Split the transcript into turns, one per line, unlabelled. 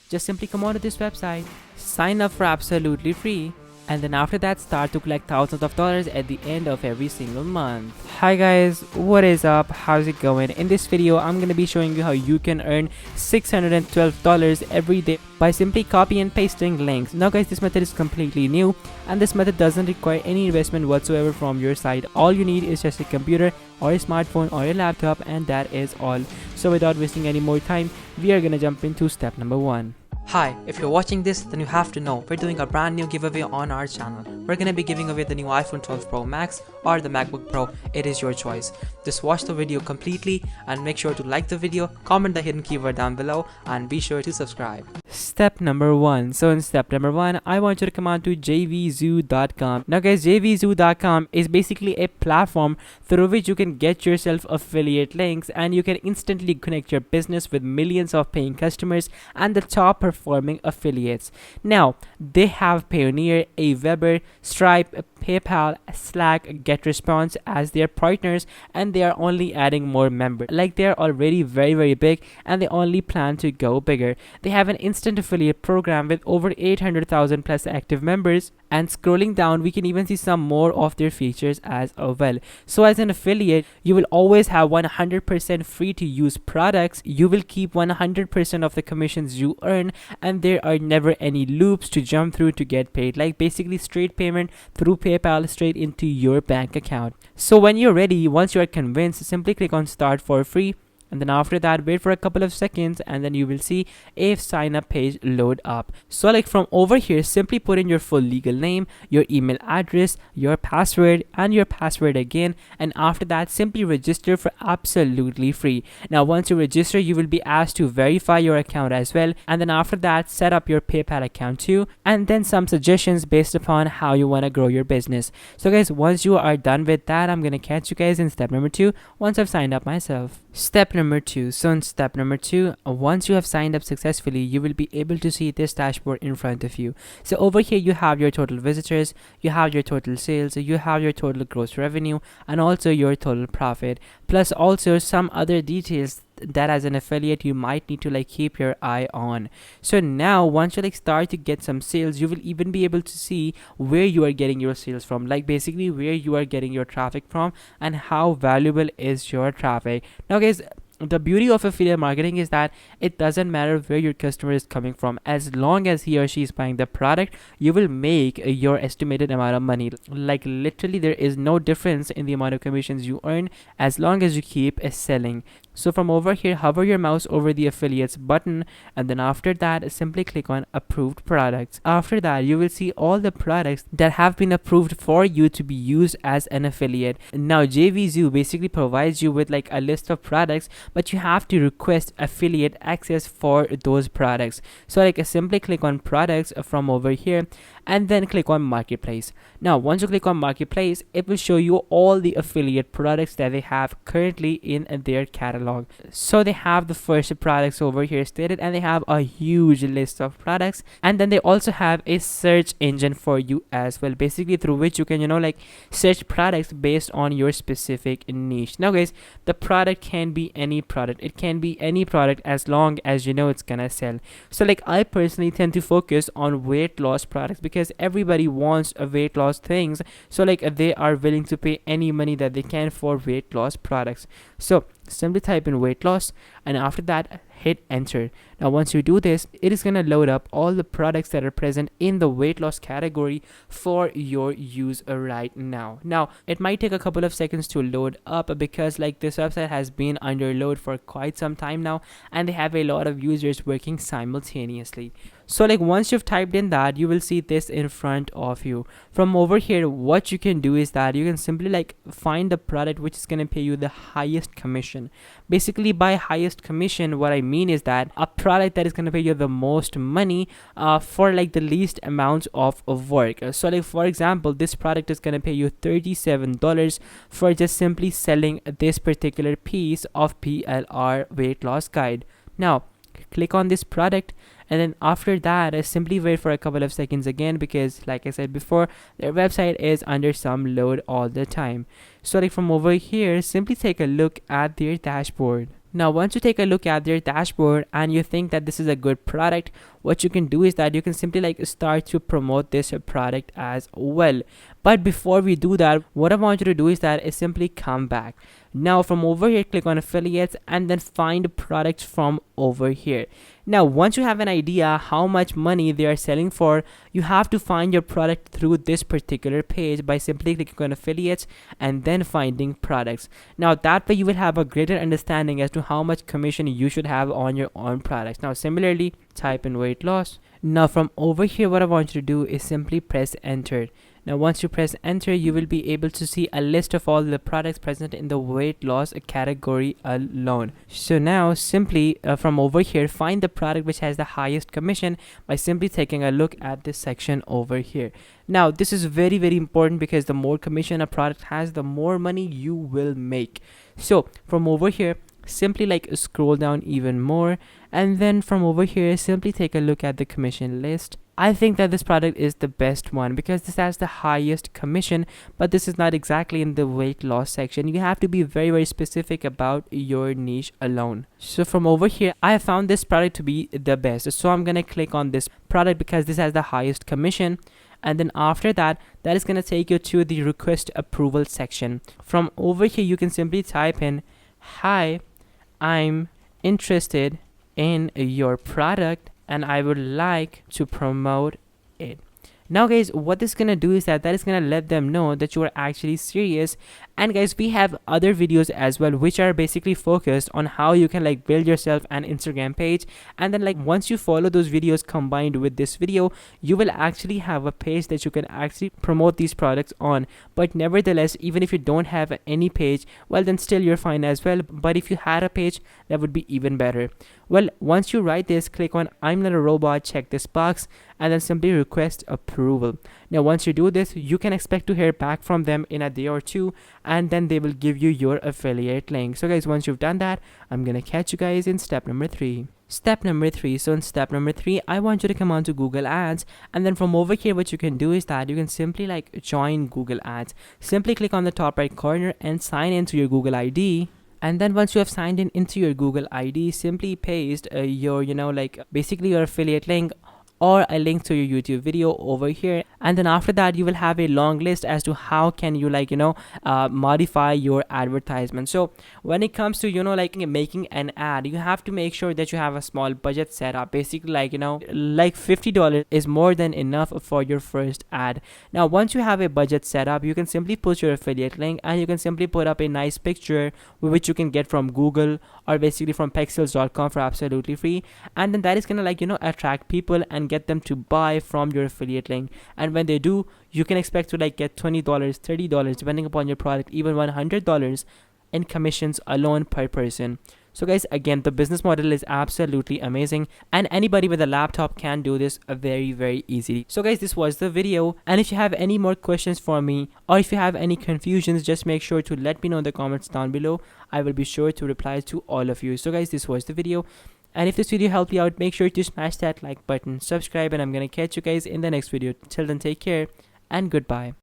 Just simply come onto this website, sign up for absolutely free, and then after that start to collect thousands of dollars at the end of every single month. Hi guys, what is up? How's it going? In this video, I'm gonna be showing you how you can earn $612 every day by simply copy and pasting links. Now guys, this method is completely new and this method doesn't require any investment whatsoever from your side. All you need is just a computer or a smartphone or a laptop, and that is all. So without wasting any more time, we are gonna jump into step number 1. Hi, if you're watching this, then you have to know we're doing a brand new giveaway on our channel. We're gonna be giving away the new iPhone 12 Pro Max or the MacBook Pro. It is your choice. Just watch the video completely and make sure to like the video, comment the hidden keyword down below, and be sure to subscribe. Step number 1. So in step number 1, I want you to come on to jvzoo.com. Now guys, jvzoo.com is basically a platform through which you can get yourself affiliate links and you can instantly connect your business with millions of paying customers and the top performing affiliates. Now, they have Payoneer, Aweber, Stripe, PayPal, Slack, GetResponse as their partners, and they are only adding more members. Like, they are already very big and they only plan to go bigger. They have an instant affiliate program with over 800,000 plus active members, and scrolling down we can even see some more of their features as well. So as an affiliate, you will always have 100% free to use products. You will keep 100% of the commissions you earn, and there are never any loops to jump through to get paid. Like basically straight payment through PayPal straight into your bank account. So when you're ready, once you are convinced, simply click on start for free, and then after that wait for a couple of seconds, and then you will see a sign up page load up. So like from over here, simply put in your full legal name, your email address, your password, and your password again, and after that simply register for absolutely free. Now once you register, you will be asked to verify your account as well, and then after that set up your PayPal account too, and then some suggestions based upon how you want to grow your business. So guys, once you are done with that, I'm gonna catch you guys in step number 2 once I've signed up myself. Step number 2. So in step number 2, once you have signed up successfully, you will be able to see this dashboard in front of you. So over here you have your total visitors, you have your total sales, you have your total gross revenue, and also your total profit, plus also some other details that as an affiliate you might need to like keep your eye on. So now once you like start to get some sales, you will even be able to see where you are getting your sales from, like basically where you are getting your traffic from and how valuable is your traffic. Now guys, the beauty of affiliate marketing is that it doesn't matter where your customer is coming from. As long as he or she is buying the product, you will make your estimated amount of money. Like literally there is no difference in the amount of commissions you earn as long as you keep selling. So from over here, hover your mouse over the affiliates button, and then after that simply click on approved products. After that you will see all the products that have been approved for you to be used as an affiliate. Now JVZoo basically provides you with like a list of products, but you have to request affiliate access for those products. So like simply click on products from over here and then click on marketplace. Now once you click on marketplace, it will show you all the affiliate products that they have currently in their catalog. So they have the first products over here stated, and they have a huge list of products, and then they also have a search engine for you as well, basically through which you can like search products based on your specific niche. Now guys, the product can be any product. It can be any product as long as it's gonna sell. So like I personally tend to focus on weight loss products because everybody wants a weight loss things, so like they are willing to pay any money that they can for weight loss products. So simply type in weight loss, and after that hit enter. Now once you do this, it is gonna load up all the products that are present in the weight loss category for your use right now. Now it might take a couple of seconds to load up because like this website has been under load for quite some time now, and they have a lot of users working simultaneously. So like once you've typed in that, you will see this in front of you. From over here, what you can do is that you can simply like find the product which is gonna pay you the highest commission. Basically by highest commission, what I mean is that a product that is gonna pay you the most money for like the least amount of work. So like for example, this product is gonna pay you $37 for just simply selling this particular piece of PLR weight loss guide. Now click on this product, and then after that simply wait for a couple of seconds again, because like I said before, their website is under some load all the time. So like from over here, simply take a look at their dashboard. Now, once you take a look at their dashboard and you think that this is a good product, what you can do is that you can simply like start to promote this product as well. But before we do that, what I want you to do is that is simply come back. Now from over here, click on affiliates and then find products from over here. Now, once you have an idea how much money they are selling for, you have to find your product through this particular page by simply clicking on affiliates and then finding products. Now, that way you will have a greater understanding as to how much commission you should have on your own products. Now, similarly, type in weight loss. Now, from over here, what I want you to do is simply press enter. Now, once you press enter, you will be able to see a list of all the products present in the weight loss category alone. So now simply from over here, find the product which has the highest commission by simply taking a look at this section over here. Now, this is very, very important because the more commission a product has, the more money you will make. So from over here, simply like scroll down even more, and then from over here simply take a look at the commission list. I think that this product is the best one because this has the highest commission, but this is not exactly in the weight loss section. You have to be very, very specific about your niche alone. So from over here, I have found this product to be the best, so I'm gonna click on this product because this has the highest commission. And then after that is gonna take you to the request approval section. From over here, you can simply type in, "Hi, I'm interested in your product and I would like to promote it." Now guys, what this is gonna do is that is gonna let them know that you are actually serious. And guys, we have other videos as well which are basically focused on how you can like build yourself an Instagram page, and then like once you follow those videos combined with this video, you will actually have a page that you can actually promote these products on. But nevertheless, even if you don't have any page, well then still you're fine as well. But if you had a page, that would be even better. Well, once you write this, click on "I'm not a robot," check this box, and then simply request approval. Now, once you do this, you can expect to hear back from them in a day or two, and then they will give you your affiliate link. So guys, once you've done that, I'm gonna catch you guys in step number 3. Step number 3. So in step number 3, I want you to come on to Google Ads, and then from over here, what you can do is that you can simply like join Google Ads. Simply click on the top right corner and sign into your Google ID. And then once you have signed in into your Google ID, simply paste your, basically your affiliate link or a link to your YouTube video over here. And then after that, you will have a long list as to how can you modify your advertisement. So when it comes to making an ad, you have to make sure that you have a small budget set up. Basically like $50 is more than enough for your first ad. Now once you have a budget set up, you can simply put your affiliate link and you can simply put up a nice picture which you can get from Google or basically from pexels.com for absolutely free. And then that is gonna attract people and get them to buy from your affiliate link. And when they do, you can expect to get $20, $30, depending upon your product, even $100 in commissions alone per person. So guys, again, the business model is absolutely amazing and anybody with a laptop can do this very, very easily. So guys, this was the video, and if you have any more questions for me or if you have any confusions, just make sure to let me know in the comments down below. I will be sure to reply to all of you. So guys, this was the video. And if this video helped you out, make sure to smash that like button, subscribe, and I'm gonna catch you guys in the next video. Till then, take care and goodbye.